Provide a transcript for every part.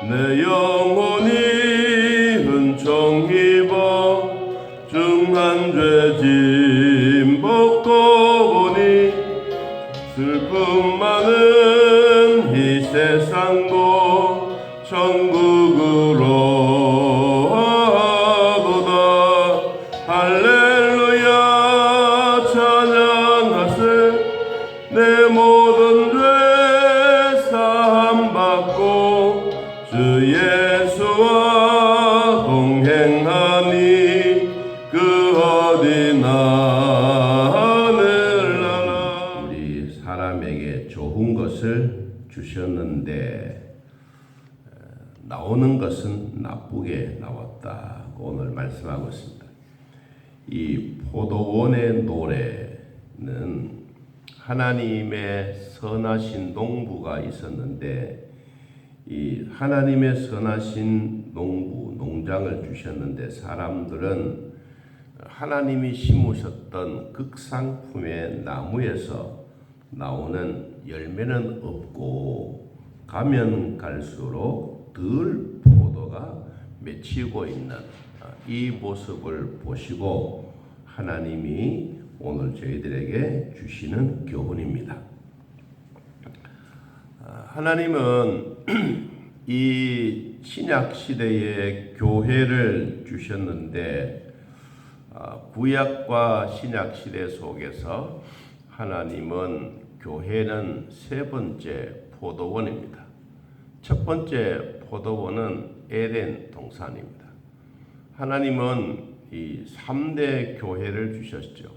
내 영혼이 은총 입어 중한 죄짐 벗고 보니 슬픔 많은 이 세상도 천국으로 하도다. 할렐루야 찬양하세. 내 모든 죄 사함 받고 주 예수와 동행하니 그 어디나 하늘나라. 우리 사람에게 좋은 것을 주셨는데 나오는 것은 나쁘게 나왔다. 오늘 말씀하고 있습니다. 이 포도원의 노래는 하나님의 선하신 농부가 있었는데 이 하나님의 선하신 농장을 주셨는데 사람들은 하나님이 심으셨던 극상품의 나무에서 나오는 열매는 없고 가면 갈수록 덜 포도가 맺히고 있는 이 모습을 보시고 하나님이 오늘 저희들에게 주시는 교훈입니다. 하나님은 이 신약 시대에 교회를 주셨는데 구약과 신약 시대 속에서 하나님은 교회는 세 번째 포도원입니다. 첫 번째 포도원은 에덴 동산입니다. 하나님은 이 3대 교회를 주셨죠.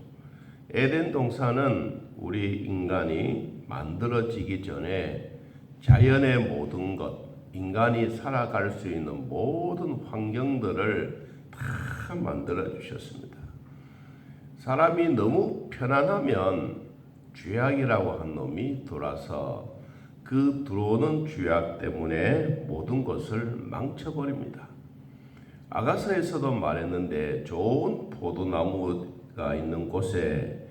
에덴 동산은 우리 인간이 만들어지기 전에 자연의 모든 것, 인간이 살아갈 수 있는 모든 환경들을 다 만들어 주셨습니다. 사람이 너무 편안하면 죄악이라고 한 놈이 들어와서 그 들어오는 죄악 때문에 모든 것을 망쳐버립니다. 아가서에서도 말했는데 좋은 포도나무가 있는 곳에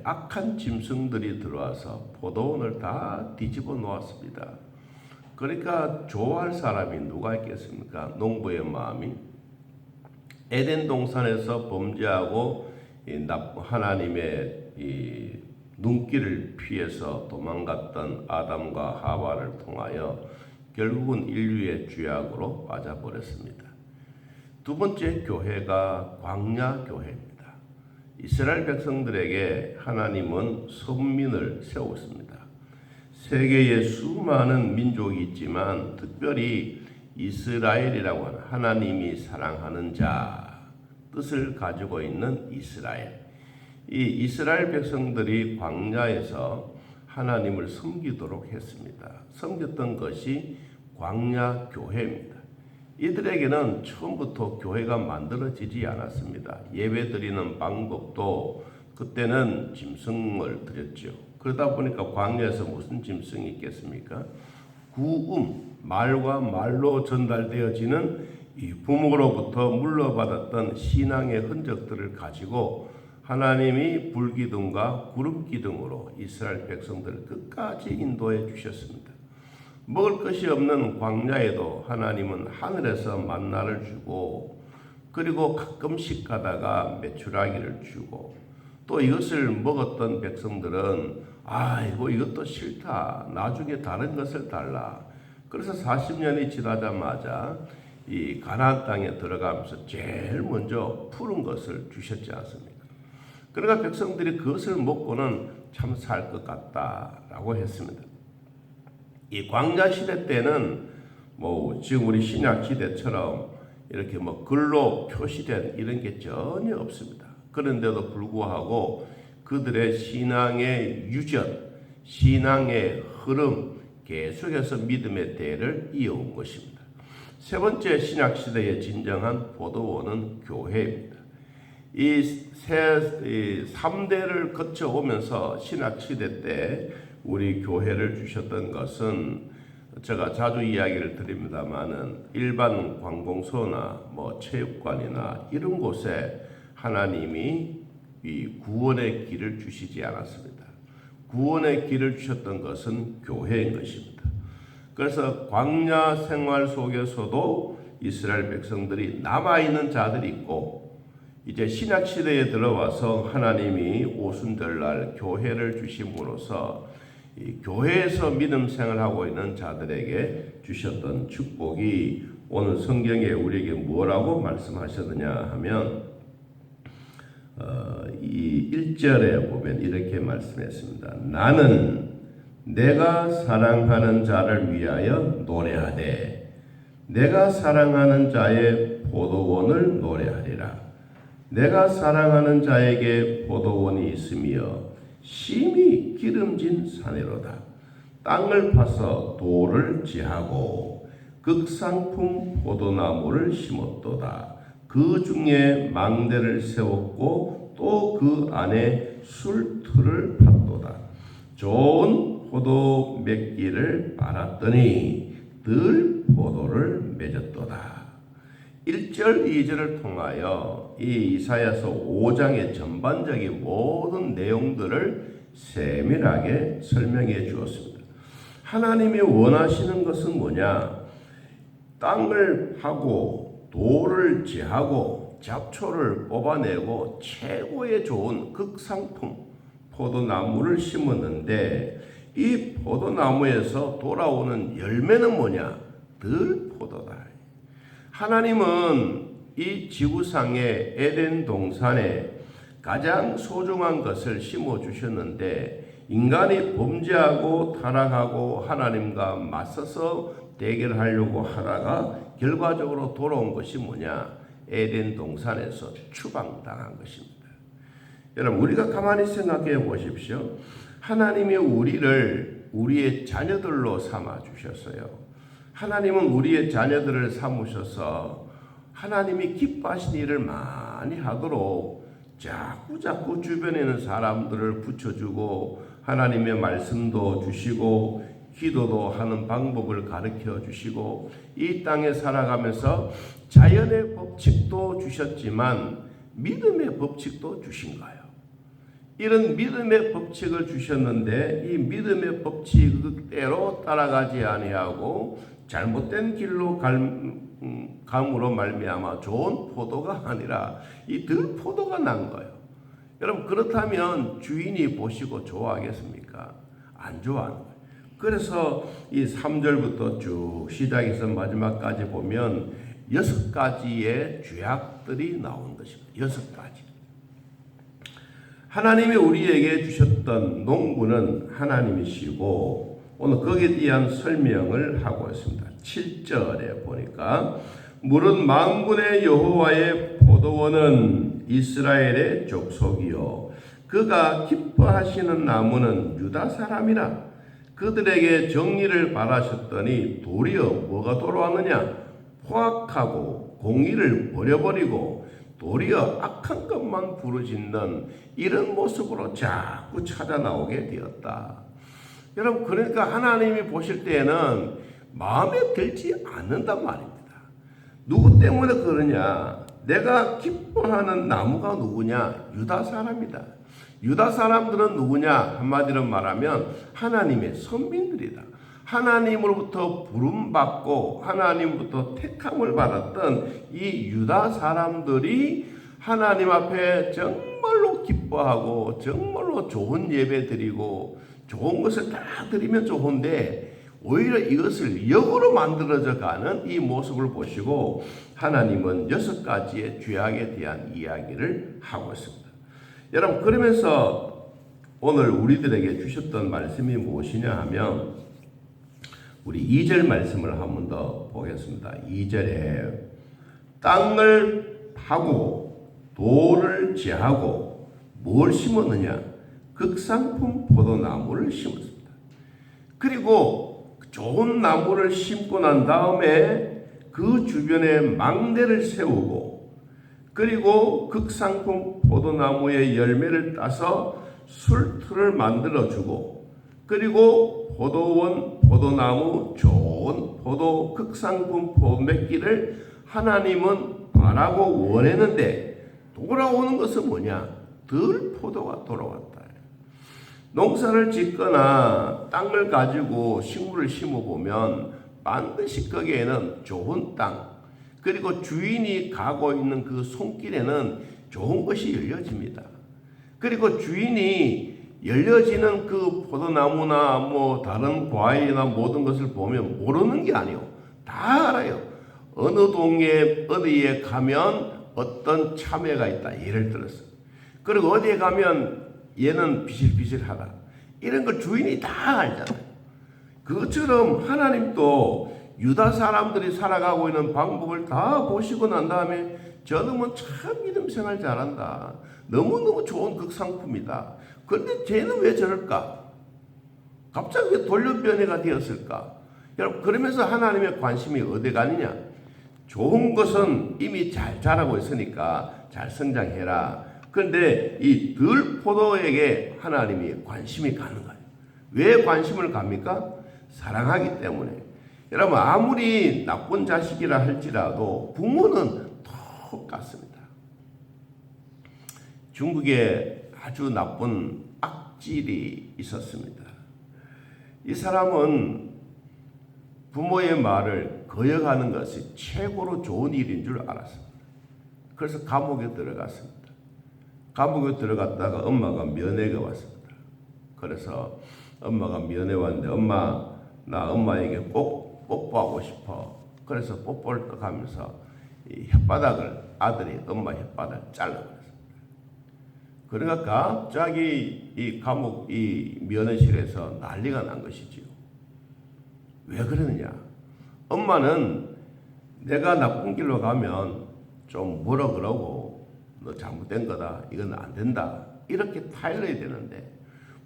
악한 짐승들이 들어와서 포도원을 다 뒤집어 놓았습니다. 그러니까 좋아할 사람이 누가 있겠습니까? 농부의 마음이 에덴 동산에서 범죄하고 하나님의 눈길을 피해서 도망갔던 아담과 하와를 통하여 결국은 인류의 죄악으로 빠져버렸습니다. 두 번째 교회가 광야 교회입니다. 이스라엘 백성들에게 하나님은 선민을 세웠습니다. 세계에 수많은 민족이 있지만 특별히 이스라엘이라고 하는 하나님이 사랑하는 자 뜻을 가지고 있는 이스라엘. 이 이스라엘 백성들이 광야에서 하나님을 섬기도록 했습니다. 섬겼던 것이 광야 교회입니다. 이들에게는 처음부터 교회가 만들어지지 않았습니다. 예배드리는 방법도 그때는 짐승을 드렸죠. 그러다 보니까 광야에서 무슨 짐승이 있겠습니까? 말과 말로 전달되어지는 이 부모로부터 물려받았던 신앙의 흔적들을 가지고 하나님이 불기둥과 구름기둥으로 이스라엘 백성들을 끝까지 인도해 주셨습니다. 먹을 것이 없는 광야에도 하나님은 하늘에서 만나를 주고 그리고 가끔씩 가다가 메추라기를 주고 또 이것을 먹었던 백성들은 아이고 이것도 싫다. 나중에 다른 것을 달라. 그래서 40년이 지나자마자 이 가나안 땅에 들어가면서 제일 먼저 푸른 것을 주셨지 않습니까? 그러니까 백성들이 그것을 먹고는 참 살 것 같다라고 했습니다. 이 광야 시대 때는 지금 우리 신약 시대처럼 이렇게 글로 표시된 이런 게 전혀 없습니다. 그런데도 불구하고 그들의 신앙의 유전, 신앙의 흐름 계속해서 믿음의 대를 이어온 것입니다. 세 번째 신약 시대의 진정한 포도원은 교회입니다. 이 3대를 거쳐오면서 신약 시대 때 우리 교회를 주셨던 것은 제가 자주 이야기를 드립니다만은 일반 관공서나 체육관이나 이런 곳에 하나님이 이 구원의 길을 주시지 않았습니다. 구원의 길을 주셨던 것은 교회인 것입니다. 그래서 광야 생활 속에서도 이스라엘 백성들이 남아있는 자들이 있고, 이제 신약 시대에 들어와서 하나님이 오순절날 교회를 주심으로써 이 교회에서 믿음 생활하고 있는 자들에게 주셨던 축복이 오늘 성경에 우리에게 뭐라고 말씀하셨느냐 하면 이 1절에 보면 이렇게 말씀했습니다. 나는 내가 사랑하는 자를 위하여 노래하되 내가 사랑하는 자의 포도원을 노래하리라. 내가 사랑하는 자에게 포도원이 있으며 심히 기름진 산이로다. 땅을 파서 돌을 지하고 극상품 포도나무를 심었도다. 그 중에 망대를 세웠고 또 그 안에 술틀을 팠도다. 좋은 포도 맺기를 빨았더니 들 포도를 맺었도다. 1절, 2절을 통하여 이 이사야서 5장의 전반적인 모든 내용들을 세밀하게 설명해 주었습니다. 하나님이 원하시는 것은 뭐냐? 땅을 파고 돌을 제하고 잡초를 뽑아내고 최고의 좋은 극상품 포도나무를 심었는데 이 포도나무에서 돌아오는 열매는 뭐냐? 들포도다. 하나님은 이 지구상의 에덴 동산에 가장 소중한 것을 심어주셨는데 인간이 범죄하고 타락하고 하나님과 맞서서 대결하려고 하다가 결과적으로 돌아온 것이 뭐냐? 에덴 동산에서 추방당한 것입니다. 여러분, 우리가 가만히 생각해 보십시오. 하나님이 우리를 우리의 자녀들로 삼아 주셨어요. 하나님은 우리의 자녀들을 삼으셔서 하나님이 기뻐하신 일을 많이 하도록 자꾸 주변에 있는 사람들을 붙여주고 하나님의 말씀도 주시고 기도도 하는 방법을 가르쳐 주시고 이 땅에 살아가면서 자연의 법칙도 주셨지만 믿음의 법칙도 주신 거예요. 이런 믿음의 법칙을 주셨는데 이 믿음의 법칙대로 따라가지 아니하고 잘못된 길로 감으로 말미암아 좋은 포도가 아니라 이 들포도가 난 거예요. 여러분, 그렇다면 주인이 보시고 좋아하겠습니까? 안 좋아하는 거예요. 그래서 이 3절부터 쭉 시작해서 마지막까지 보면 6가지의 죄악들이 나온 것입니다. 6가지. 하나님이 우리에게 주셨던 농부는 하나님이시고 오늘 거기에 대한 설명을 하고 있습니다. 7절에 보니까 물은 만군의 여호와의 포도원은 이스라엘의 족속이요 그가 기뻐하시는 나무는 유다 사람이라. 그들에게 정의를 바라셨더니 도리어 뭐가 돌아왔느냐? 포악하고 공의를 버려버리고 도리어 악한 것만 부르짖는 이런 모습으로 자꾸 찾아 나오게 되었다. 여러분, 그러니까 하나님이 보실 때에는 마음에 들지 않는단 말입니다. 누구 때문에 그러냐? 내가 기뻐하는 나무가 누구냐? 유다 사람이다. 유다 사람들은 누구냐? 한마디로 말하면 하나님의 선민들이다. 하나님으로부터 부름받고 하나님부터 택함을 받았던 이 유다 사람들이 하나님 앞에 정말로 기뻐하고 정말로 좋은 예배 드리고 좋은 것을 다 드리면 좋은데 오히려 이것을 역으로 만들어져 가는 이 모습을 보시고 하나님은 6가지의 죄악에 대한 이야기를 하고 있습니다. 여러분, 그러면서 오늘 우리들에게 주셨던 말씀이 무엇이냐 하면 우리 2절 말씀을 한 번 더 보겠습니다. 2절에 땅을 파고 돌을 제하고 뭘 심었느냐? 극상품 포도나무를 심었습니다. 그리고 좋은 나무를 심고 난 다음에 그 주변에 망대를 세우고 그리고 극상품 포도나무의 열매를 따서 술틀을 만들어주고 그리고 포도원, 포도나무, 좋은 포도, 극상품 포도 맺기를 하나님은 바라고 원했는데 돌아오는 것은 뭐냐? 들 포도가 돌아왔다. 농사를 짓거나 땅을 가지고 식물을 심어보면 반드시 거기에는 좋은 땅, 그리고 주인이 가고 있는 그 손길에는 좋은 것이 열려집니다. 그리고 주인이 열려지는 그 포도나무나 뭐 다른 과일이나 모든 것을 보면 모르는 게 아니요. 다 알아요. 어느 동에 어디에 가면 어떤 참외가 있다. 예를 들어서. 그리고 어디에 가면 얘는 비실비실하다. 이런 걸 주인이 다 알잖아요. 그것처럼 하나님도 유다 사람들이 살아가고 있는 방법을 다 보시고 난 다음에 저놈은 참 믿음 생활 잘한다. 너무너무 좋은 극상품이다. 그런데 쟤는 왜 저럴까? 갑자기 왜 돌려변이가 되었을까? 여러분, 그러면서 하나님의 관심이 어디 가느냐? 좋은 것은 이미 잘 자라고 있으니까 잘 성장해라. 그런데 이 들포도에게 하나님이 관심이 가는 거예요. 왜 관심을 갑니까? 사랑하기 때문에. 여러분, 아무리 나쁜 자식이라 할지라도 부모는 똑같습니다. 중국에 아주 나쁜 악질이 있었습니다. 이 사람은 부모의 말을 거역하는 것이 최고로 좋은 일인 줄 알았습니다. 그래서 감옥에 들어갔습니다. 감옥에 들어갔다가 엄마가 면회가 왔습니다. 그래서 엄마가 면회 왔는데 엄마, 나 엄마에게 꼭 뽀뽀하고 싶어. 그래서 뽀뽀를 딱 하면서 이 혓바닥을, 아들이 엄마 혓바닥을 잘라버렸습니다. 그러니까 갑자기 이 감옥 이 면회실에서 난리가 난 것이지요. 왜 그러느냐? 엄마는 내가 나쁜 길로 가면 좀 뭐라 그러고 너 잘못된 거다. 이건 안 된다. 이렇게 타일러야 되는데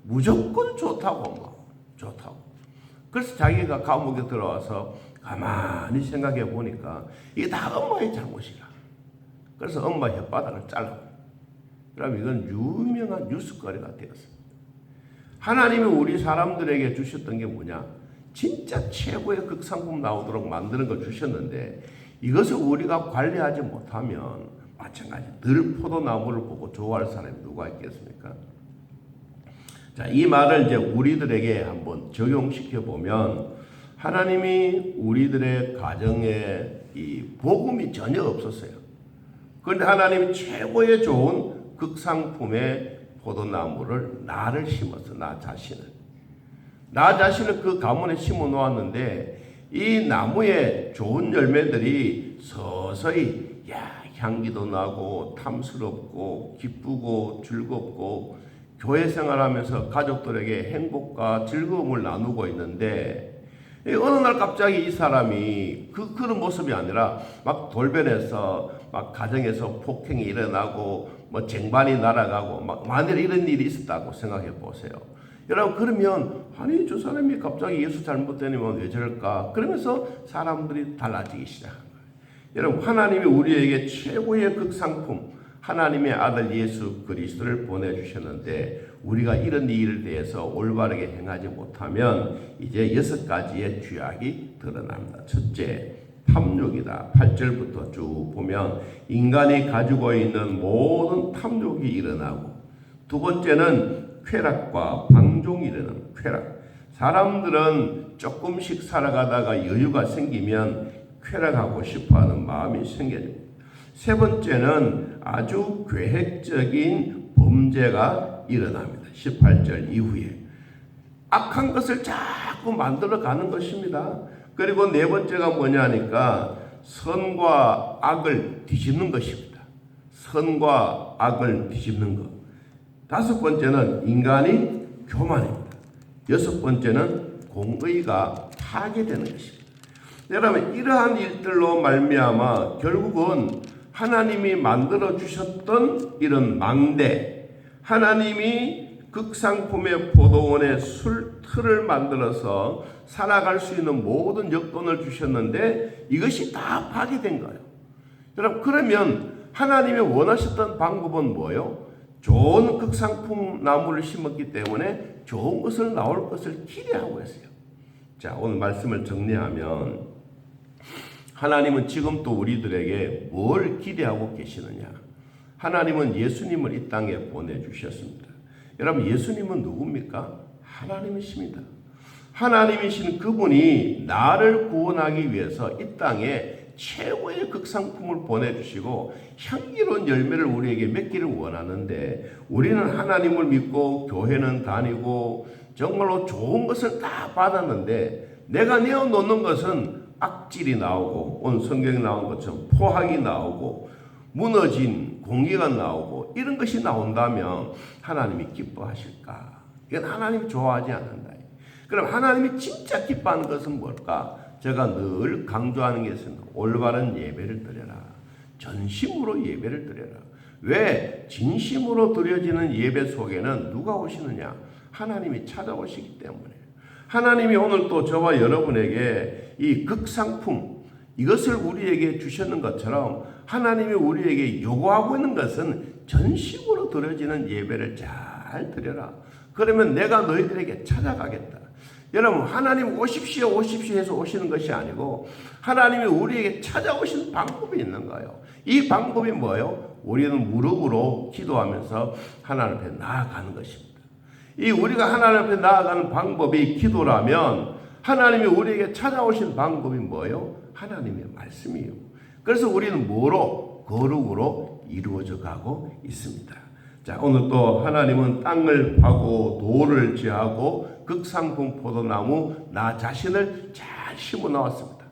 무조건 좋다고 엄마. 좋다고. 그래서 자기가 감옥에 들어와서 가만히 생각해 보니까 이게 다 엄마의 잘못이라. 그래서 엄마 혓바닥을 잘라버려. 그럼 이건 유명한 뉴스거리가 되었습니다. 하나님이 우리 사람들에게 주셨던 게 뭐냐? 진짜 최고의 극상품 나오도록 만드는 걸 주셨는데 이것을 우리가 관리하지 못하면 마찬가지 들포도나무를 보고 좋아할 사람이 누가 있겠습니까? 자, 이 말을 이제 우리들에게 한번 적용시켜 보면 하나님이 우리들의 가정에 이 복음이 전혀 없었어요. 그런데 하나님이 최고의 좋은 극상품의 포도나무를 나를 심었어. 나 자신을 그 가문에 심어 놓았는데 이 나무에 좋은 열매들이 서서히 향기도 나고 탐스럽고 기쁘고 즐겁고 교회 생활하면서 가족들에게 행복과 즐거움을 나누고 있는데 어느 날 갑자기 이 사람이 그런 모습이 아니라 막 돌변해서 막 가정에서 폭행이 일어나고 뭐 쟁반이 날아가고 막 만일 이런 일이 있었다고 생각해 보세요. 여러분, 그러면 아니 저 사람이 갑자기 예수 잘못되면 왜 저럴까? 그러면서 사람들이 달라지기 시작한 거예요. 여러분, 하나님이 우리에게 최고의 극상품 하나님의 아들 예수 그리스도를 보내주셨는데 우리가 이런 일에 대해서 올바르게 행하지 못하면 이제 6가지의 죄악이 드러납니다. 첫째, 탐욕이다. 8절부터 쭉 보면 인간이 가지고 있는 모든 탐욕이 일어나고, 두 번째는 쾌락과 방종이 일어나는 쾌락. 사람들은 조금씩 살아가다가 여유가 생기면 쾌락하고 싶어하는 마음이 생겨집니다. 세 번째는 아주 계획적인 범죄가 일어납니다. 18절 이후에 악한 것을 자꾸 만들어 가는 것입니다. 그리고 네 번째가 뭐냐니까 선과 악을 뒤집는 것입니다. 선과 악을 뒤집는 것. 다섯 번째는 인간이 교만입니다. 여섯 번째는 공의가 파괴되는 것입니다. 여러분, 이러한 일들로 말미암아 결국은 하나님이 만들어 주셨던 이런 망대, 하나님이 극상품의 포도원의 틀을 만들어서 살아갈 수 있는 모든 여건을 주셨는데 이것이 다 파괴된 거예요. 여러분, 그러면 하나님이 원하셨던 방법은 뭐예요? 좋은 극상품 나무를 심었기 때문에 좋은 것을 나올 것을 기대하고 있어요. 자, 오늘 말씀을 정리하면 하나님은 지금도 우리들에게 뭘 기대하고 계시느냐? 하나님은 예수님을 이 땅에 보내주셨습니다. 여러분, 예수님은 누굽니까? 하나님이십니다. 하나님이신 그분이 나를 구원하기 위해서 이 땅에 최고의 극상품을 보내주시고 향기로운 열매를 우리에게 맺기를 원하는데, 우리는 하나님을 믿고 교회는 다니고 정말로 좋은 것을 다 받았는데 내가 내어놓는 것은 악질이 나오고, 오늘 성경에 나온 것처럼 포악이 나오고 무너진 공의가 나오고 이런 것이 나온다면 하나님이 기뻐하실까? 이건 하나님이 좋아하지 않는다. 그럼 하나님이 진짜 기뻐하는 것은 뭘까? 제가 늘 강조하는 것은 올바른 예배를 드려라. 전심으로 예배를 드려라. 왜? 진심으로 드려지는 예배 속에는 누가 오시느냐? 하나님이 찾아오시기 때문에. 하나님이 오늘 또 저와 여러분에게 이 극상품, 이것을 우리에게 주셨는 것처럼 하나님이 우리에게 요구하고 있는 것은 전심으로 드려지는 예배를 잘 드려라. 그러면 내가 너희들에게 찾아가겠다. 여러분, 하나님 오십시오 오십시오 해서 오시는 것이 아니고 하나님이 우리에게 찾아오시는 방법이 있는 거예요. 이 방법이 뭐예요? 우리는 무릎으로 기도하면서 하나님 앞에 나아가는 것입니다. 이 우리가 하나님 앞에 나아가는 방법이 기도라면 하나님이 우리에게 찾아오신 방법이 뭐예요? 하나님의 말씀이에요. 그래서 우리는 뭐로? 거룩으로 이루어져 가고 있습니다. 자, 오늘 또 하나님은 땅을 파고 돌을 지하고 극상품 포도나무 나 자신을 잘 심어 나왔습니다.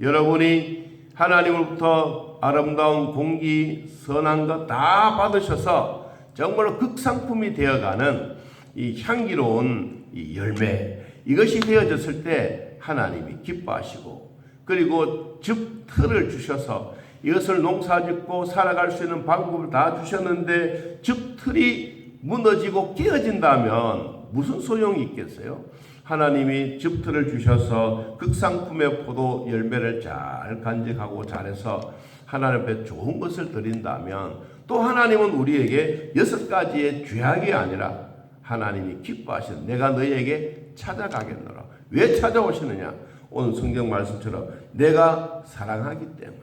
여러분이 하나님으로부터 아름다운 공기, 선한 것 다 받으셔서 정말로 극상품이 되어가는 이 향기로운 이 열매, 이것이 되어졌을 때 하나님이 기뻐하시고, 그리고 즙 틀을 주셔서 이것을 농사짓고 살아갈 수 있는 방법을 다 주셨는데 즙 틀이 무너지고 깨어진다면 무슨 소용이 있겠어요? 하나님이 즙 틀을 주셔서 극상품의 포도 열매를 잘 간직하고 잘해서 하나님 앞에 좋은 것을 드린다면, 또 하나님은 우리에게 6가지의 죄악이 아니라 하나님이 기뻐하시는, 내가 너희에게 찾아가겠노라. 왜 찾아오시느냐? 오늘 성경 말씀처럼 내가 사랑하기 때문에,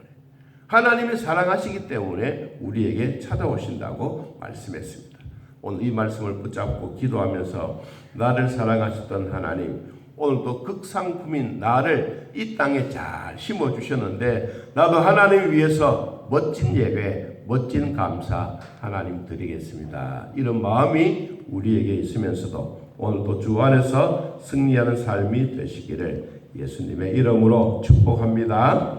하나님이 사랑하시기 때문에 우리에게 찾아오신다고 말씀했습니다. 오늘 이 말씀을 붙잡고 기도하면서 나를 사랑하셨던 하나님, 오늘도 극상품인 나를 이 땅에 잘 심어주셨는데 나도 하나님 위해서 멋진 예배, 멋진 감사 하나님 드리겠습니다. 이런 마음이 우리에게 있으면서도 오늘도 주 안에서 승리하는 삶이 되시기를 예수님의 이름으로 축복합니다.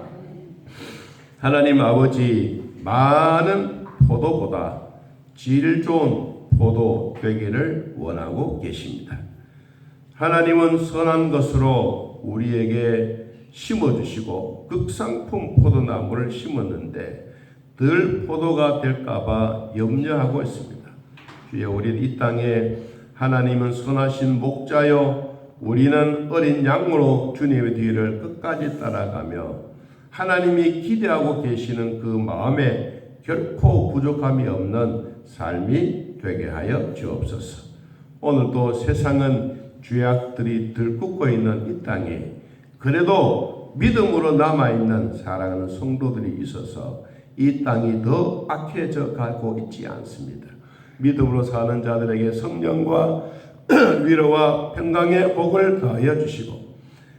하나님 아버지, 많은 포도보다 질 좋은 포도 되기를 원하고 계십니다. 하나님은 선한 것으로 우리에게 심어주시고 극상품 포도나무를 심었는데 덜 포도가 될까봐 염려하고 있습니다. 주여, 우리 이 땅에 하나님은 선하신 목자요, 우리는 어린 양으로 주님의 뒤를 끝까지 따라가며 하나님이 기대하고 계시는 그 마음에 결코 부족함이 없는 삶이 되게 하여 주옵소서. 오늘도 세상은 죄악들이 들끓고 있는 이 땅에 그래도 믿음으로 남아있는 사랑하는 성도들이 있어서 이 땅이 더 악해져 가고 있지 않습니다. 믿음으로 사는 자들에게 성령과 위로와 평강의 복을 더하여 주시고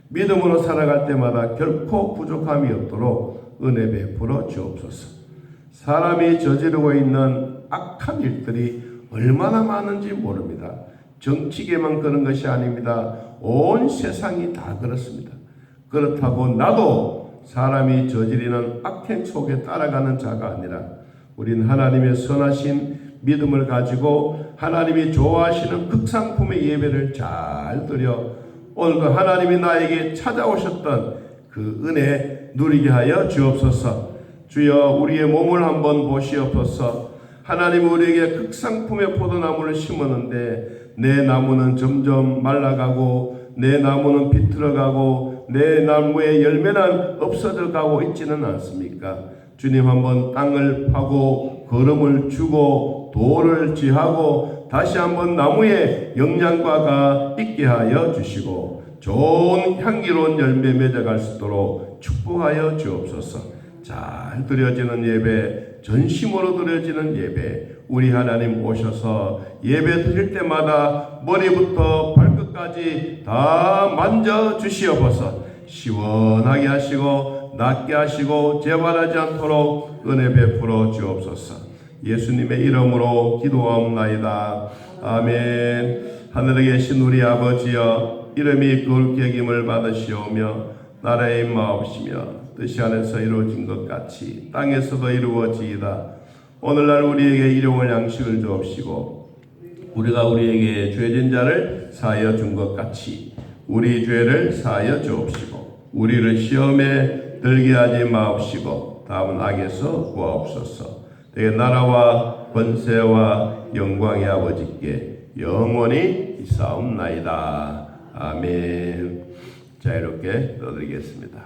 믿음으로 살아갈 때마다 결코 부족함이 없도록 은혜 베풀어 주옵소서. 사람이 저지르고 있는 악한 일들이 얼마나 많은지 모릅니다. 정치계만 그런 것이 아닙니다. 온 세상이 다 그렇습니다. 그렇다고 나도 사람이 저지르는 악행 속에 따라가는 자가 아니라 우린 하나님의 선하신 믿음을 가지고 하나님이 좋아하시는 극상품의 예배를 잘 드려 오늘도 하나님이 나에게 찾아오셨던 그 은혜 누리게 하여 주옵소서. 주여, 우리의 몸을 한번 보시옵소서. 하나님 우리에게 극상품의 포도나무를 심었는데 내 나무는 점점 말라가고 내 나무는 비틀어가고 내 나무의 열매는 없어져 가고 있지는 않습니까? 주님, 한번 땅을 파고 거름을 주고 돌을 지하고 다시 한번 나무에 영양과가 있게 하여 주시고 좋은 향기로운 열매 맺어갈 수 있도록 축복하여 주옵소서. 잘 드려지는 예배, 전심으로 드려지는 예배, 우리 하나님 오셔서 예배 드릴 때마다 머리부터 발끝까지 다 만져 주시옵소서. 시원하게 하시고 낫게 하시고 재발하지 않도록 은혜 베풀어 주옵소서. 예수님의 이름으로 기도하옵나이다. 아멘. 하늘에 계신 우리 아버지여, 이름이 거룩히 여김을 받으시오며 나라의 임하옵시며 뜻이 하늘에서 이루어진 것 같이 땅에서도 이루어지이다. 오늘날 우리에게 일용할 양식을 주옵시고 우리가 우리에게 죄진 자를 사하여 준 것 같이 우리 죄를 사하여 주옵시고 우리를 시험에 들게 하지 마옵시고 다음은 악에서 구하옵소서. 내 나라와 권세와 영광의 아버지께 영원히 있사옵나이다. 아멘. 자, 이렇게 떠드리겠습니다.